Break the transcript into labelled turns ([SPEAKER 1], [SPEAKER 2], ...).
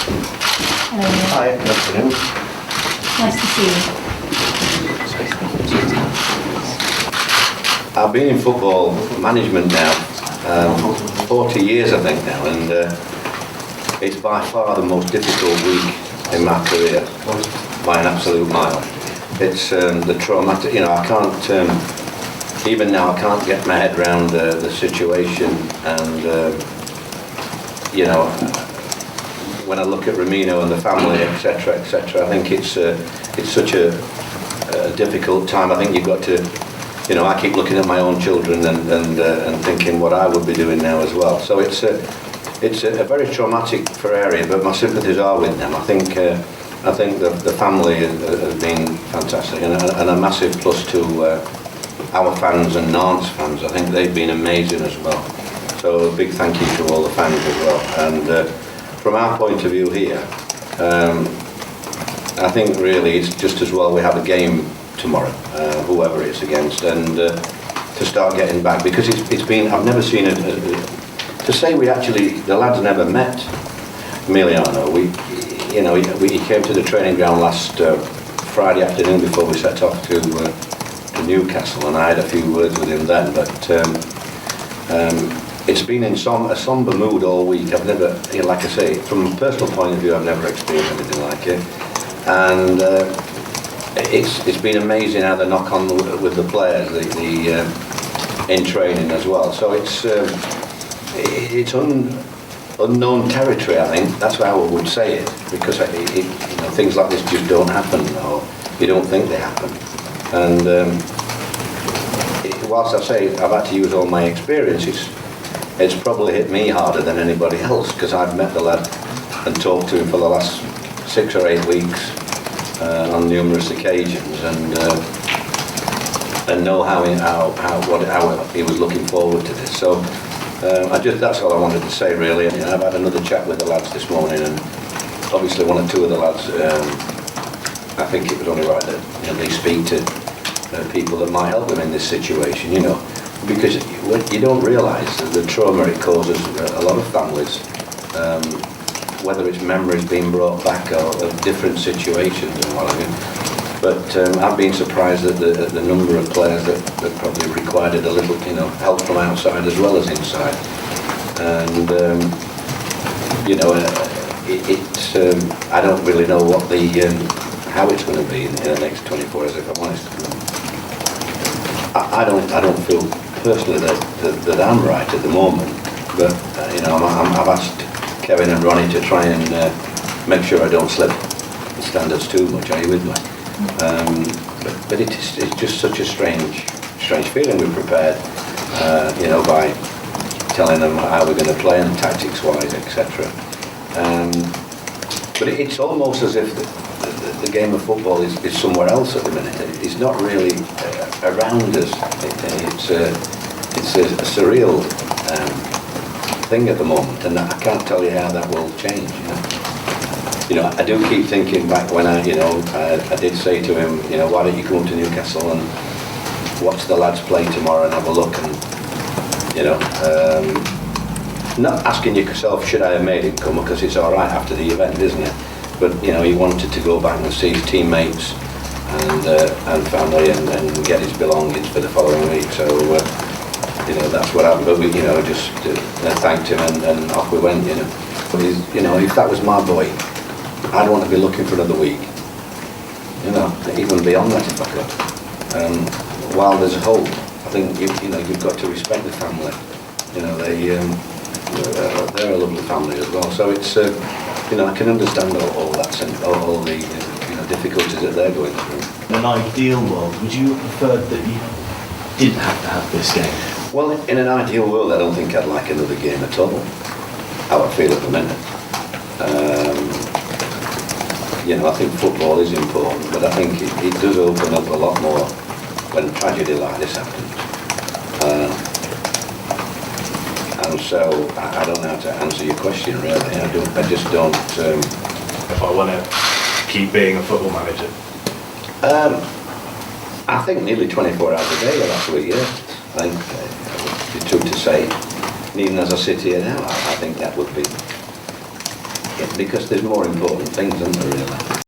[SPEAKER 1] Hello.
[SPEAKER 2] Hi, good afternoon.
[SPEAKER 1] Nice to see you.
[SPEAKER 2] I've been in football management now 40 years I think now, and it's by far the most difficult week in my career by an absolute mile. It's the traumatic, I can't, even now I can't get my head around the situation, and when I look at Ramino and the family, etc., etc., I think it's such a difficult time. I think you've got to, I keep looking at my own children and thinking what I would be doing now as well. So it's a very traumatic for area, but my sympathies are with them. I think the family has been fantastic, and a massive plus to our fans and Nantes fans. I think they've been amazing as well. So a big thank you to all the fans as well. And from our point of view here, I think really it's just as well we have a game tomorrow, whoever it's against, and to start getting back, because it's been, I've never seen it, to say the lads never met Emiliano. He came to the training ground last Friday afternoon before we set off to Newcastle, and I had a few words with him then, but it's been in a somber mood all week. I've never, like I say, from a personal point of view, I've never experienced anything like it, and it's been amazing how they knock on with the players, in training as well. So it's unknown territory, I think. That's how I would say it, because things like this just don't happen, or you don't think they happen. And whilst I say I've had to use all my experiences, it's probably hit me harder than anybody else, because I've met the lad and talked to him for the last 6 or 8 weeks on numerous occasions, and know how he was looking forward to this. So that's all I wanted to say really. I've had another chat with the lads this morning, and obviously one or two of the lads, I think it was only right that they speak to people that might help them in this situation, because you don't realise the trauma it causes a lot of families, whether it's memories being brought back or of different situations and what have you. But I've been surprised at the number of players that probably required a little, help from outside as well as inside. And I don't really know what how it's going to be in the next 24 hours, if I'm honest. I don't feel personally that I'm right at the moment, but I've asked Kevin and Ronnie to try and make sure I don't slip the standards too much. Are you with me? But it's just such a strange feeling. We're prepared, by telling them how we're going to play and tactics-wise, etc. But it's almost as if the game of football is somewhere else at the minute. It's not really around us. It's a surreal thing at the moment, and I can't tell you how that will change. I do keep thinking back when I did say to him, why don't you come to Newcastle and watch the lads play tomorrow and have a look, and not asking yourself should I have made him come, because it's all right after the event, isn't it? But he wanted to go back and see his teammates and family and get his belongings for the following week. So that's what happened. But we just thanked him and off we went. If that was my boy, I'd want to be looking for another week. Even beyond that if I could. While there's hope, I think you've got to respect the family. They're a lovely family as well. So it's I can understand all that and all the difficulties that they're going through.
[SPEAKER 3] In an ideal world, would you have preferred that you didn't have to have this game?
[SPEAKER 2] Well, in an ideal world, I don't think I'd like another game at all. How I feel at the minute. I think football is important, but I think it does open up a lot more when tragedy like this happens. And so I don't know how to answer your question really. I just don't.
[SPEAKER 3] If I want to keep being a football manager,
[SPEAKER 2] I think nearly 24 hours a day last week. Yeah, I think it'd be true to say. And even as I sit here now, I think that would be because there's more important things, isn't there, really?